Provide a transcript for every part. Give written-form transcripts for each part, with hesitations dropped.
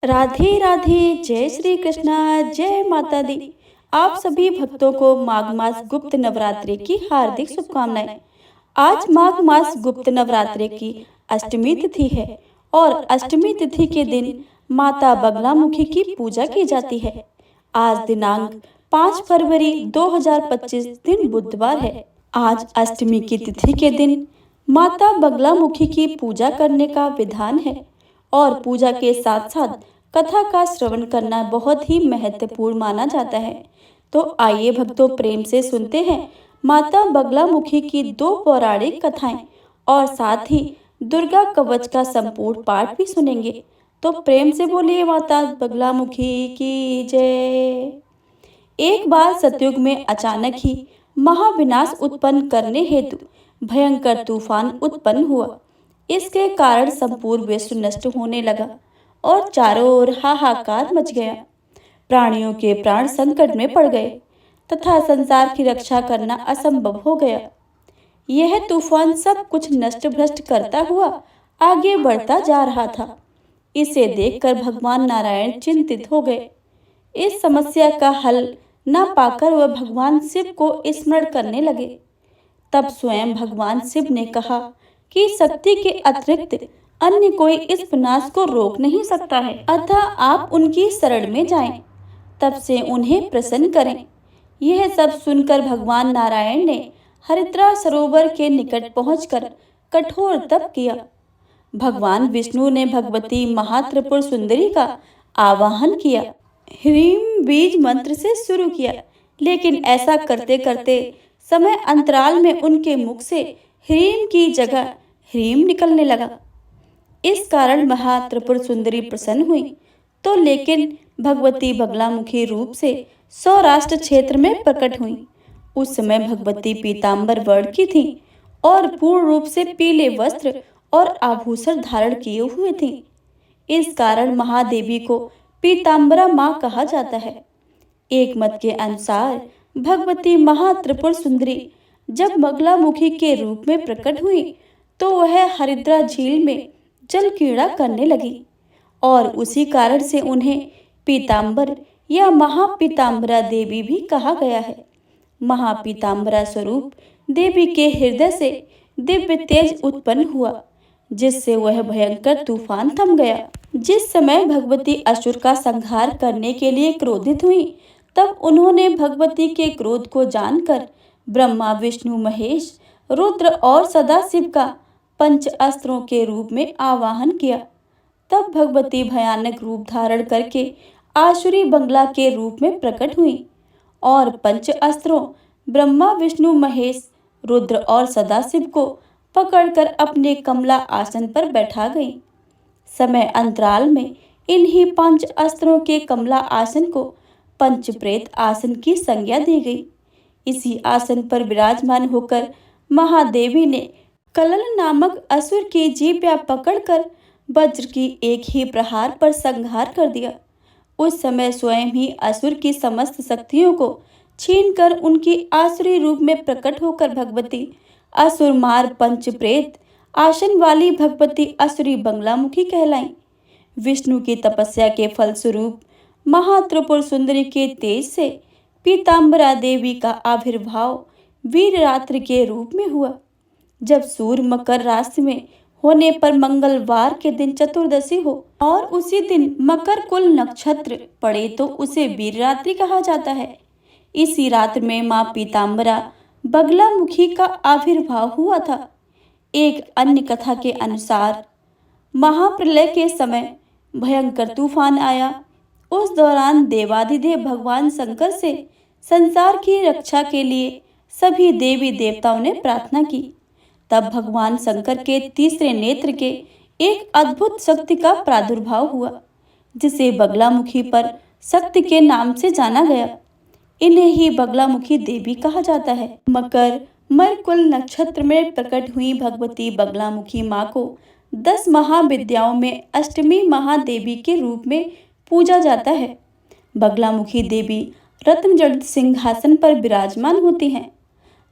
राधे राधे। जय श्री कृष्णा। जय माता दी। आप सभी भक्तों को माघ मास गुप्त नवरात्रि की हार्दिक शुभकामनाएं। आज माघ मास गुप्त नवरात्रि की अष्टमी तिथि है और अष्टमी तिथि के दिन माता बगलामुखी की पूजा की जाती है। आज दिनांक 5 फरवरी 2025 दिन बुधवार है। आज अष्टमी की तिथि के दिन माता बगलामुखी की पूजा करने का विधान है और पूजा के साथ साथ कथा का श्रवण करना बहुत ही महत्वपूर्ण माना जाता है। तो आइए भक्तों, प्रेम से सुनते हैं माता बगलामुखी की दो पौराणिक कथाएं और साथ ही दुर्गा कवच का संपूर्ण पाठ भी सुनेंगे। तो प्रेम से बोलिए माता बगलामुखी की जय। एक बार सतयुग में अचानक ही महाविनाश उत्पन्न करने हेतु भयंकर तूफान उत्पन्न हुआ। इसके कारण संपूर्ण विश्व नष्ट होने लगा और चारों ओर हाहाकार मच गया। प्राणियों के प्राण संकट में पड़ गए तथा संसार की रक्षा करना असंभव हो गया। यह तूफान सब कुछ नष्ट भ्रष्ट करता हुआ आगे बढ़ता जा रहा था। इसे देखकर भगवान नारायण चिंतित हो गए। इस समस्या का हल न पाकर वह भगवान शिव को स्मरण करने लगे। तब स्वयं भगवान शिव ने कहा कि शक्ति के अतिरिक्त अन्य कोई इस विनाश को रोक नहीं सकता है, अतः आप उनकी शरण में जाएं, तब से उन्हें प्रसन्न करें। यह सब सुनकर भगवान नारायण ने हरिद्रा सरोवर के निकट पहुंचकर कठोर तप किया। भगवान विष्णु ने भगवती महात्रिपुर सुंदरी का आवाहन किया। ह्रीम बीज मंत्र से शुरू किया, लेकिन ऐसा करते करते समय अंतराल में उनके मुख से ह्रीम की जगह ह्रीम निकलने लगा। इस कारण महात्रिपुर सुंदरी प्रसन्न हुई तो लेकिन भगवती बगलामुखी रूप से सौराष्ट्र क्षेत्र में प्रकट हुई। उस समय भगवती पीतांबर वर्ण की थी और पूर्ण रूप से पीले वस्त्र और आभूषण धारण किए हुए थी। इस कारण महादेवी को पीतांबरा माँ कहा जाता है। एक मत के अनुसार भगवती महात्रिपुर सुंदरी जब बगलामुखी के रूप में प्रकट हुई तो वह हरिद्रा झील में जल क्रीड़ा करने लगी और उसी कारण से उन्हें पीतांबर या महापीतांबरा देवी भी कहा गया है। महापीतांबरा स्वरूप देवी के हृदय से दिव्य तेज उत्पन्न हुआ, जिससे वह भयंकर तूफान थम गया। जिस समय भगवती असुर का संहार करने के लिए क्रोधित हुई, तब उन्होंने भगवती के क्रोध को जानकर ब्रह्मा विष्णु महेश रुद्र और सदाशिव का पंच अस्त्रों के रूप में आवाहन किया। तब भगवती भयानक रूप धारण करके आसुरी बंगला के रूप में प्रकट हुई और पंच अस्त्रों ब्रह्मा विष्णु महेश रुद्र और सदाशिव को पकड़कर अपने कमला आसन पर बैठा गई। समय अंतराल में इन्हीं पंच अस्त्रों के कमला आसन को पंच प्रेत आसन की संज्ञा दी गई। इसी आसन पर विराजमान होकर महादेवी ने कलल नामक असुर की जीभया पकड़कर वज्र की एक ही प्रहार पर संहार कर दिया। उस समय स्वयं ही असुर की समस्त शक्तियों को छीनकर उनकी आसुरी रूप में प्रकट होकर भगवती असुर मार पंच प्रेत आसन वाली भगवती असुरी बगलामुखी कहलाई। विष्णु की तपस्या के फलस्वरूप महात्रिपुर सुंदरी के तेज से पीतांबरा देवी का आविर्भाव वीररात्रि के रूप में हुआ। जब सूर्य मकर राशि में होने पर मंगलवार के दिन चतुर्दशी हो और उसी दिन मकर कुल नक्षत्र पड़े तो उसे वीररात्रि कहा जाता है। इसी रात्र में मां पीतांबरा बगलामुखी का आविर्भाव हुआ था। एक अन्य कथा के अनुसार महाप्रलय के समय भयंकर तूफान आया। उस दौरान देवाधिदेव भगवान शंकर से संसार की रक्षा के लिए सभी देवी देवताओं ने प्रार्थना की। तब भगवान शंकर के तीसरे नेत्र के एक अद्भुत शक्ति का प्रादुर्भाव हुआ, जिसे बगलामुखी पर शक्ति के नाम से जाना गया। इन्हें ही बगलामुखी देवी कहा जाता है। मकर मरकुल नक्षत्र में प्रकट हुई भगवती बगलामुखी माँ को 10 महाविद्याओं में अष्टमी महादेवी के रूप में पूजा जाता है। बगलामुखी देवी रत्न जड़ित सिंहासन पर विराजमान होती हैं।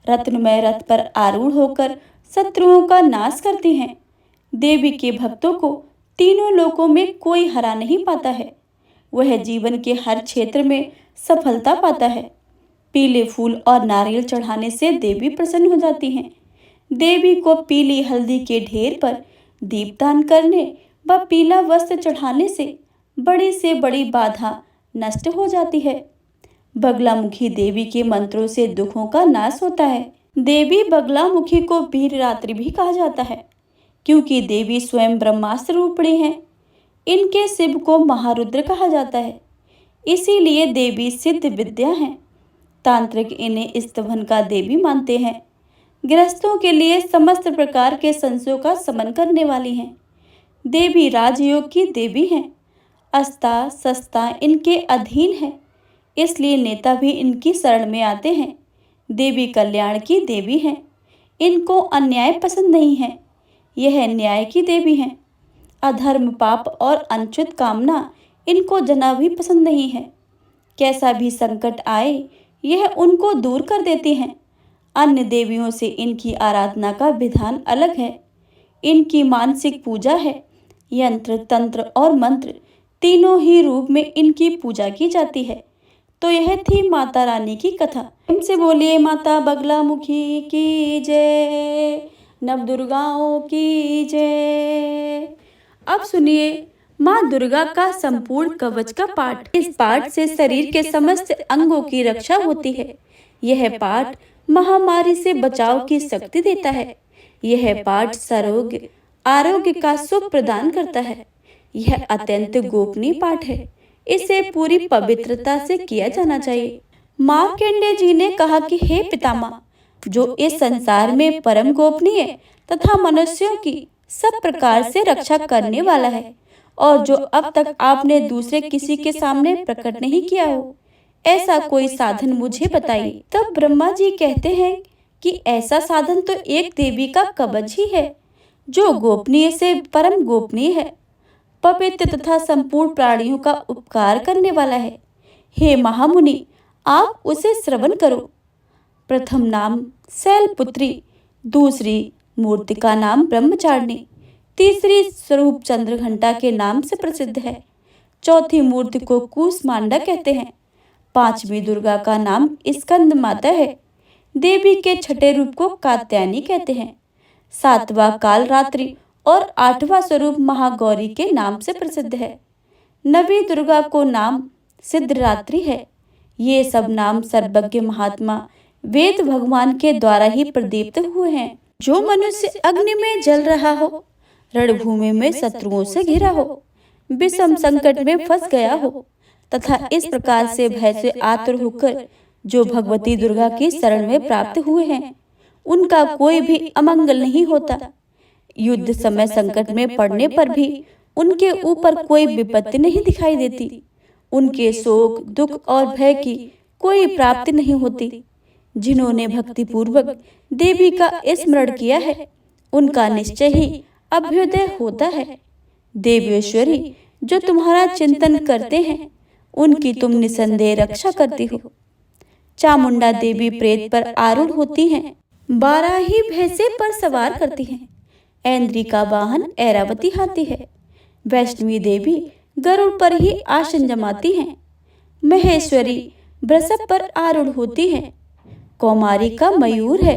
रत्नमय रथ पर आरूढ़ होकर शत्रुओं का नाश करती हैं। देवी के भक्तों को तीनों लोकों में कोई हरा नहीं पाता है। वह जीवन के हर क्षेत्र में सफलता पाता है। पीले फूल और नारियल चढ़ाने से देवी प्रसन्न हो जाती हैं। देवी को पीली हल्दी के ढेर पर दीपदान करने व पीला वस्त्र चढ़ाने से बड़ी से बड़ी बाधा नष्ट हो जाती है। बगलामुखी देवी के मंत्रों से दुखों का नाश होता है। देवी बगलामुखी को वीररात्रि भी कहा जाता है, क्योंकि देवी स्वयं ब्रह्मास्त्र रूपिणी हैं। इनके शिव को महारुद्र कहा जाता है, इसीलिए देवी सिद्ध विद्या हैं। तांत्रिक इन्हें स्तवन का देवी मानते हैं। गृहस्थों के लिए समस्त प्रकार के संशयों का शमन करने वाली हैं। देवी राजयोग की देवी हैं। अस्ता शस्ता इनके अधीन है, इसलिए नेता भी इनकी शरण में आते हैं। देवी कल्याण की देवी हैं। इनको अन्याय पसंद नहीं है। यह न्याय की देवी हैं। अधर्म पाप और अनुचित कामना इनको जना भी पसंद नहीं है। कैसा भी संकट आए यह उनको दूर कर देती हैं। अन्य देवियों से इनकी आराधना का विधान अलग है। इनकी मानसिक पूजा है। यंत्र तंत्र और मंत्र तीनों ही रूप में इनकी पूजा की जाती है। तो यह थी माता रानी की कथा। इनसे बोलिए माता बगलामुखी की जय, नवदुर्गाओं की जय। अब सुनिए माँ दुर्गा का संपूर्ण कवच का पाठ। इस पाठ से शरीर के समस्त अंगों की रक्षा होती है। यह पाठ महामारी से बचाव की शक्ति देता है। यह पाठ सरोग्य आरोग्य का सुख प्रदान करता है। यह अत्यंत गोपनीय पाठ है। इसे पूरी पवित्रता से किया जाना चाहिए। मार्कंडेय जी ने कहा कि हे पितामह, जो इस संसार में परम गोपनीय तथा मनुष्यों की सब प्रकार से रक्षा करने वाला है, और जो अब तक आपने दूसरे किसी के सामने प्रकट नहीं किया हो, ऐसा कोई साधन मुझे बताइए। तब ब्रह्मा जी कहते हैं कि ऐसा साधन तो एक देवी का कवच ही है, जो गोपनीय से परम गोपनीय है, पवित्र तथा संपूर्ण प्राणियों का उपकार करने वाला है। हे महामुनि, आप उसे श्रवण करो। प्रथम नाम शैलपुत्री, दूसरी मूर्ति का नाम ब्रह्मचारिणी, तीसरी स्वरूप चंद्रघंटा के नाम से प्रसिद्ध है, चौथी मूर्ति को कूष्मांडा कहते हैं, पांचवी दुर्गा का नाम स्कंद माता है, देवी के छठे रूप को कात्यायनी कहते हैं, सातवां कालरात्रि और आठवां स्वरूप महागौरी के नाम से प्रसिद्ध है, नवी दुर्गा को नाम सिद्धरात्रि है। ये सब नाम सर्वज्ञ महात्मा वेद भगवान के द्वारा ही प्रदीप्त हुए हैं। जो मनुष्य अग्नि में जल रहा हो, रणभूमि में शत्रुओं से घिरा हो, विषम संकट में फंस गया हो तथा इस प्रकार से भय से आतुर होकर जो भगवती दुर्गा की शरण में प्राप्त हुए हैं, उनका कोई भी अमंगल नहीं होता। युद्ध समय संकट में पड़ने पर भी उनके ऊपर कोई विपत्ति नहीं दिखाई देती। उनके शोक दुख और भय की कोई प्राप्ति नहीं होती। जिन्होंने भक्ति पूर्वक देवी का स्मरण किया है, उनका निश्चय ही अभ्युदय होता है। देवेश्वरी, जो तुम्हारा चिंतन करते हैं, उनकी तुम निसंदेह रक्षा करती हो। चामुंडा देवी प्रेत पर आरूढ़ होती हैं, 12 ही भैंसे पर सवार करती हैं। ऐन्द्री का वाहन ऐरावती हाथी है। वैष्णवी देवी गरुड़ पर ही आसन जमाती हैं। महेश्वरी वृषभ पर आरूढ़ होती हैं। कौमारी का मयूर है।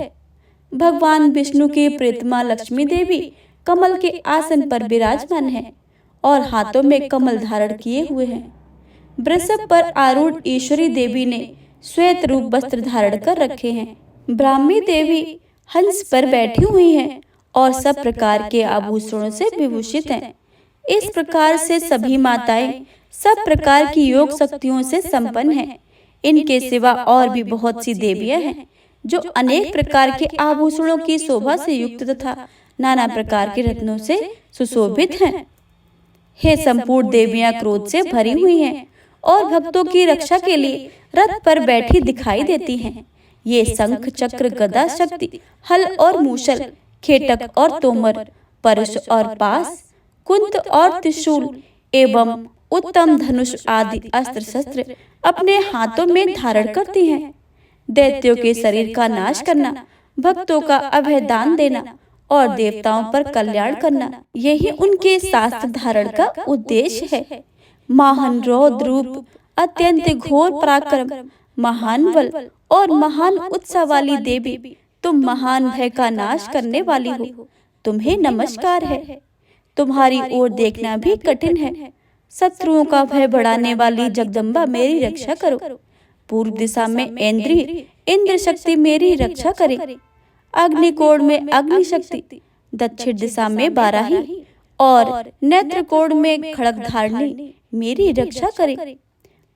भगवान विष्णु की प्रीतमा लक्ष्मी देवी कमल के आसन पर विराजमान है और हाथों में कमल धारण किए हुए हैं। वृषभ पर आरूढ़ ईश्वरी देवी ने श्वेत रूप वस्त्र धारण कर रखे हैं। ब्राह्मी देवी हंस पर बैठी हुई हैं और सब प्रकार के आभूषणों से विभूषित हैं। इस प्रकार से सभी माताएं सब प्रकार की योग शक्तियों से संपन्न हैं। इनके सिवा और भी बहुत सी देवियां हैं जो अनेक प्रकार के आभूषणों की शोभा से युक्त तथा नाना प्रकार के रत्नों से सुशोभित हैं। हे संपूर्ण देवियां क्रोध से भरी हुई हैं और भक्तों की रक्षा के लिए रथ पर बैठी दिखाई देती हैं। ये शंख चक्र गदा शक्ति हल और मूसल खेटक और तोमर परश और पास कुंत और त्रिशूल एवं उत्तम धनुष आदि अस्त्र शस्त्र अपने हाथों में धारण करती हैं। दैत्यों के शरीर का नाश करना, भक्तों का अभय दान देना और देवताओं पर कल्याण करना, यही उनके शास्त्र धारण का उद्देश्य है। महान रौद्र रूप, अत्यंत घोर पराक्रम, महान बल और महान उत्साह वाली देवी, तुम महान भय का नाश करने वाली हो, तुम्हें नमस्कार है। तुम्हारी ओर देखना भी कठिन है। शत्रुओं का भय बढ़ाने वाली जगदम्बा मेरी रक्षा करो। पूर्व दिशा में इंद्र शक्ति मेरी रक्षा करे। अग्निकोण में अग्नि शक्ति, दक्षिण दिशा में बाराही और नेत्रकोण में खड़गधारणी मेरी रक्षा करे।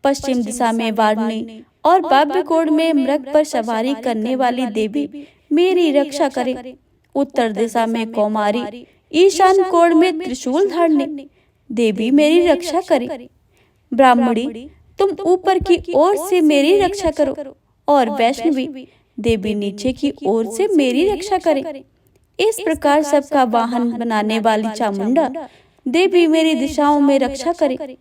पश्चिम दिशा में वारुणी और बाह्य कोण में मृग पर सवारी करने वाली देवी मेरी रक्षा करे। उत्तर दिशा में कौमारी, ईशान कोण में त्रिशूल धारणी देवी मेरी रक्षा करे। ब्राह्मणी, तुम ऊपर की ओर से मेरी रक्षा करो और वैष्णवी देवी नीचे की ओर से मेरी रक्षा करे। इस प्रकार सबका वाहन बनाने वाली चामुंडा देवी मेरी दिशाओं में रक्षा करे।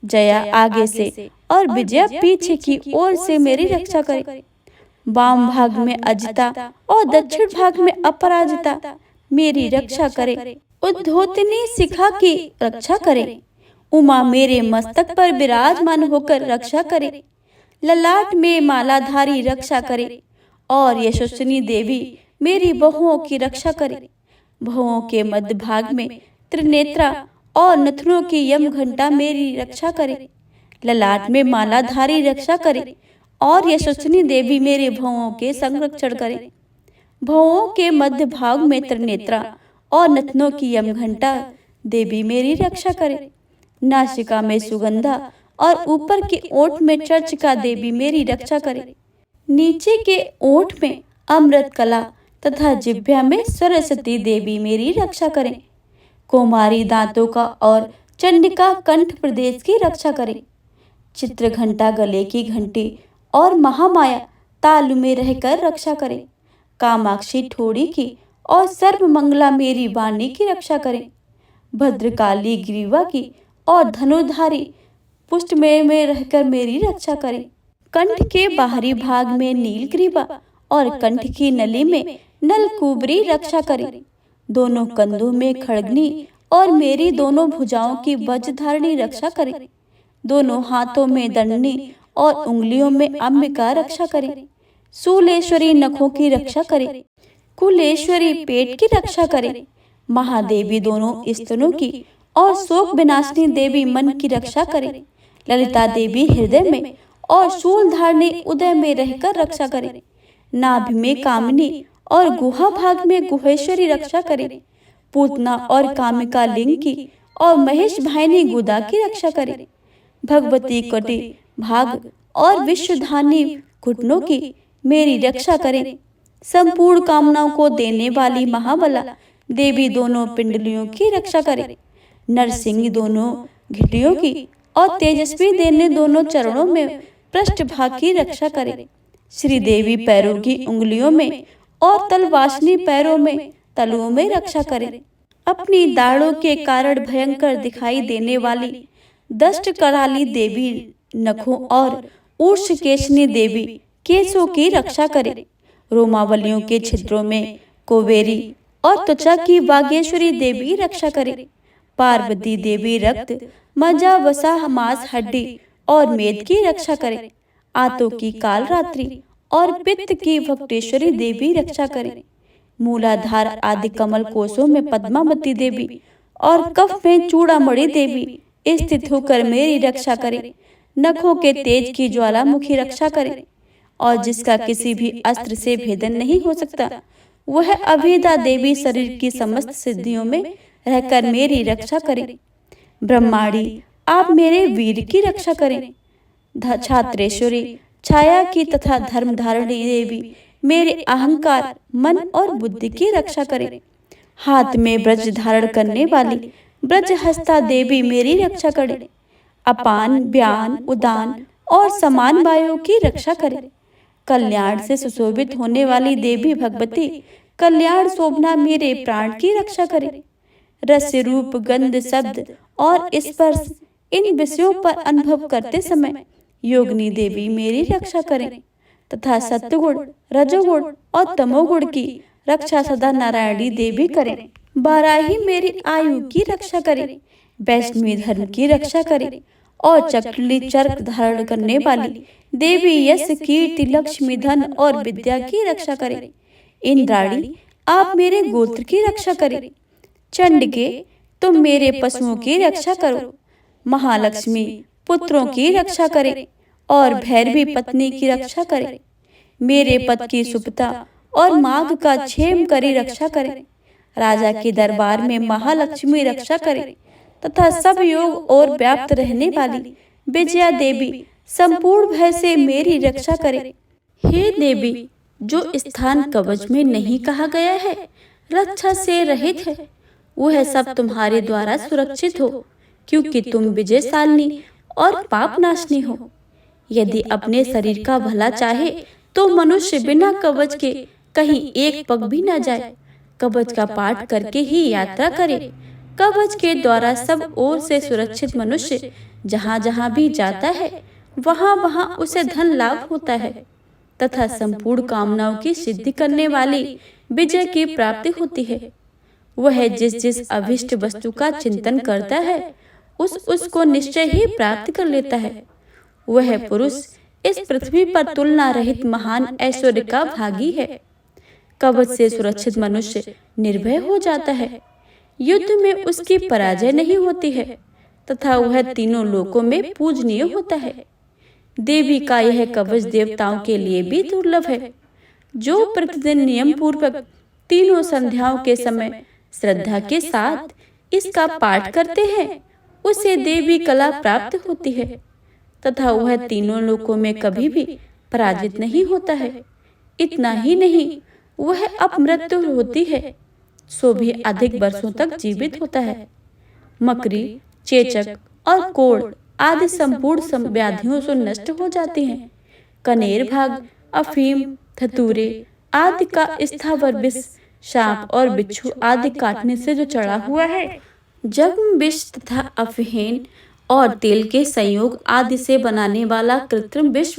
जया आगे से और विजया पीछे की ओर से मेरी रक्षा करे। वाम भाग में अजिता और दक्षिण भाग में अपराजिता मेरी रक्षा करे। उद्धोतनी शिखा की रक्षा करे। उमा मेरे मस्तक पर विराजमान होकर रक्षा करे। ललाट में मालाधारी रक्षा करे और यशस्विनी देवी मेरी बहुओं की रक्षा करे। बहुओं के मध्य भाग में त्रिनेत्रा और नथुनों की यम घंटा मेरी रक्षा करे। ललाट में मालाधारी रक्षा करे और यशस्विनी देवी मेरे भवों के संरक्षण करे। भवों के मध्य भाग में त्रिनेत्रा और नथनों की यम घंटा देवी मेरी रक्षा करे। नासिका में सुगंधा और ऊपर के ओठ में चर्चिका देवी मेरी रक्षा करे। नीचे के ओठ में अमृत कला तथा जिह्वा में सरस्वती देवी मेरी रक्षा करे। कुमारी दांतों का और चंडिका कंठ प्रदेश की रक्षा करे। चित्र घंटा गले की घंटी और महामाया तालु में रहकर रक्षा करे। कामाक्षी ठोड़ी की और सर्वमंगला मेरी वाणी की रक्षा करे। भद्रकाली ग्रीवा की और धनुधारी पुष्ट में रहकर मेरी रक्षा करे। कंठ के बाहरी भाग में नील ग्रीवा और कंठ की नली में नलकुबरी रक्षा करे। दोनों कंधों में खड़गनी और मेरी दोनों भुजाओं की वज्रधारणी रक्षा करे। दोनों हाथों में दंडनी और उंगलियों में अंबिका रक्षा करे। शूलेश्वरी नखों की रक्षा करे। कुलेश्वरी पेट की रक्षा करे। महादेवी दोनों स्तनों की और शोक विनाशिनी देवी मन की रक्षा करे। ललिता देवी हृदय में और शूलधारणी उदय में रहकर रक्षा करे। नाभि में कामिनी और गुहा भाग में गुहेश्वरी रक्षा करे। पूतना और कामिका लिंग की और महेश भाइनी गुदा की रक्षा करे। भगवती कटी भाग और विश्वधानी घुटनों की मेरी रक्षा करे। संपूर्ण कामनाओं को देने वाली महाबला देवी दोनों पिंडलियों की रक्षा करे। नरसिंह दोनों घिटियों की और तेजस्वी देने दोनों चरणों में पृष्ठभाग की रक्षा करे। श्री देवी पैरों की उंगलियों में और तलवासनी पैरों में तलुओं में रक्षा करे। अपनी दाढ़ों के कारण भयंकर दिखाई देने वाली दष्ट कराली देवी नखों और ऊर्ध्वकेशनी देवी केशों की रक्षा करे। रोमावलियों के छिद्रों में कोवेरी और त्वचा की बागेश्वरी देवी रक्षा करे। पार्वती देवी रक्त, मज्जा, वसा, मांस, हड्डी और मेद की रक्षा करे। आंतों की कालरात्रि और पित्त की भक्तेश्वरी देवी रक्षा करे। मूलाधार आदि कमल कोशों में पद्मावती देवी और कफ में चूड़ामणि देवी स्थित होकर मेरी रक्षा करे। नखों के तेज की ज्वालामुखी रक्षा करे और जिसका किसी भी अस्त्र से भेदन नहीं हो सकता, वह अभेदा देवी शरीर की समस्त सिद्धियों में रहकर मेरी रक्षा करे। ब्रह्माणी, आप मेरे वीर की रक्षा करें। छात्रेश्वरी, छाया की तथा धर्म धारणी देवी मेरे अहंकार, मन और बुद्धि की रक्षा करें। हाथ में ब्रज धारण करने वाली ब्रजहस्ता देवी मेरी रक्षा करे। अपान, व्यान, उदान और समान वायु की रक्षा करे। कल्याण से सुशोभित होने वाली देवी भगवती कल्याण शोभना मेरे प्राण की रक्षा करे। रस, रूप, गंध, शब्द और स्पर्श इन विषयों पर अनुभव करते समय योगिनी देवी मेरी रक्षा करें तथा सत्वगुण, रजोगुण और तमोगुण की रक्षा सदा नारायणी देवी करें। बाराही मेरी आयु की रक्षा करे, वैष्णवी धर्म की रक्षा करे, और चक्री चर्क धारण करने वाली देवी यश कीर्ति लक्ष्मी धन और विद्या की रक्षा करे। इंद्राणी आप मेरे गोत्र की रक्षा करे। चंडिके तुम मेरे पशुओं की रक्षा करो। महालक्ष्मी पुत्रों की रक्षा करे और भैरवी पत्नी की रक्षा करे। मेरे पद की सुपता और माघ का क्षेम करी रक्षा करे। राजा के दरबार में महालक्ष्मी रक्षा करे तथा सब योग और व्याप्त रहने वाली विजया देवी संपूर्ण भय से मेरी रक्षा करे। हे देवी, जो स्थान कवच में नहीं कहा गया है रक्षा से रहित है, वह सब तुम्हारे द्वारा सुरक्षित हो, क्योंकि तुम विजयशालिनी और पाप नाशनी हो। यदि अपने शरीर का भला चाहे तो मनुष्य बिना कवच के कहीं एक पग भी न जाए। कवच का पाठ करके ही यात्रा करे। कवच के द्वारा सब ओर से सुरक्षित मनुष्य जहाँ जहाँ भी जाता है वहाँ वहाँ उसे धन लाभ होता है तथा संपूर्ण कामनाओं की सिद्धि करने वाली विजय की प्राप्ति होती है। वह जिस जिस अभिष्ट वस्तु का चिंतन करता है उसको निश्चय ही प्राप्त कर लेता है। वह पुरुष इस पृथ्वी पर तुलना रहित महान ऐश्वर्य का भागी है। कवच से सुरक्षित मनुष्य निर्भय हो जाता है। युद्ध में उसकी पराजय नहीं होती है तथा वह तीनों लोकों में पूजनीय होता है। देवी का यह कवच देवताओं के लिए भी दुर्लभ है। जो प्रतिदिन नियम पूर्वक तीनों संध्याओं के समय श्रद्धा के साथ इसका पाठ करते हैं उसे देवी कला प्राप्त होती है तथा वह तीनों लोकों में कभी भी पराजित नहीं होता है। इतना ही नहीं, वह अपमृत्यु होती है सो भी अधिक वर्षों तक जीवित होता है। मकरी, चेचक और कोढ़ आदि संपूर्ण व्याधियों से नष्ट हो जाते हैं। कनेर भाग, अफीम, धतूरे आदि का स्थावर विष, सांप और बिच्छू आदि काटने से जो चढ़ा हुआ है, जख्म विष तथा अफहीन और तेल के संयोग आदि से बनाने वाला कृत्रिम विष,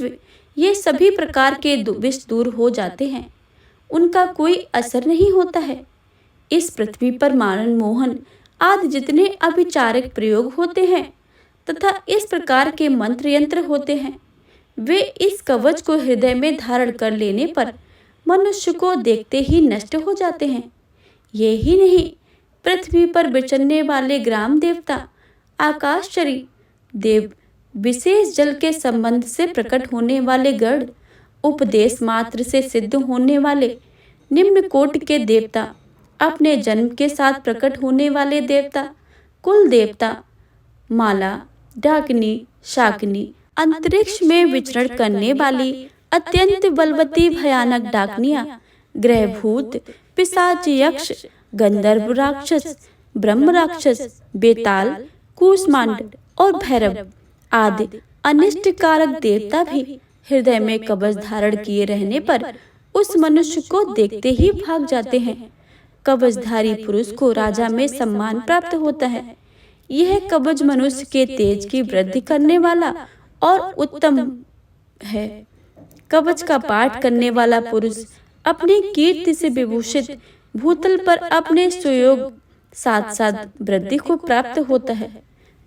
ये सभी प्रकार के विष दूर हो जाते हैं। उनका कोई असर नहीं होता है। इस पृथ्वी पर मारण मोहन आदि जितने अभिचारिक प्रयोग होते हैं तथा इस प्रकार के मंत्र यंत्र होते हैं, वे इस कवच को हृदय में धारण कर लेने पर मनुष्य को देखते ही नष्ट हो जाते हैं। ये ही नहीं, पृथ्वी पर विचरने वाले ग्राम देवता, आकाशचरी देव, विशेष जल के संबंध से प्रकट होने वाले गढ़, उपदेश मात्र से सिद्ध होने वाले निम्न कोटि के देवता, अपने जन्म के साथ प्रकट होने वाले देवता, कुल देवता, माला, डाकिनी, शाकिनी, अंतरिक्ष में विचरण करने वाली अत्यंत बलवती भयानक डाकनियां, ग्रहभूत, पिशाच, यक्ष, गंधर्व राक्षस, ब्रह्म राक्षस, बेताल, कूष्मांड और भैरव आदि अनिष्ट कारक देवता भी हृदय में कवच धारण किए रहने पर उस मनुष्य को देखते ही भाग जाते हैं। कवचधारी पुरुष को राजा में सम्मान प्राप्त होता है। यह कवच मनुष्य के तेज की वृद्धि करने वाला और उत्तम है। कवच का पाठ करने वाला पुरुष अपनी कीर्ति से विभूषित भूतल पर अपने सुयोग साथ साथ वृद्धि को प्राप्त होता है।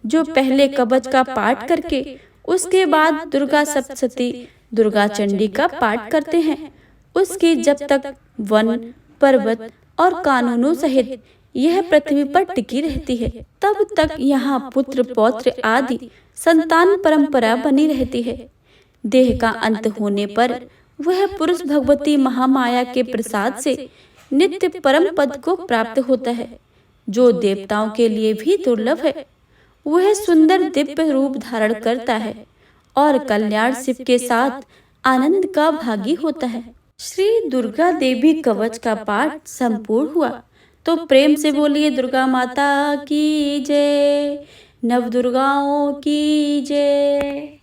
जो पहले कवच का पाठ करके उसके बाद दुर्गा सप्तशती, दुर्गा चंडी का पाठ करते हैं, उसकी जब तक वन, पर्वत और कानूनों सहित यह पृथ्वी पर टिकी रहती है, तब तक यहाँ पुत्र पौत्र आदि संतान परंपरा बनी रहती है। देह का अंत होने पर वह पुरुष भगवती महामाया के प्रसाद से नित्य परम पद को प्राप्त होता है, जो देवताओं के लिए भी दुर्लभ है। वह सुंदर दिव्य रूप धारण करता है और कल्याण शिव के साथ आनंद का भागी होता है। श्री दुर्गा देवी कवच का पाठ संपूर्ण हुआ तो प्रेम से बोलिए दुर्गा माता की जय, नव दुर्गाओं की जय।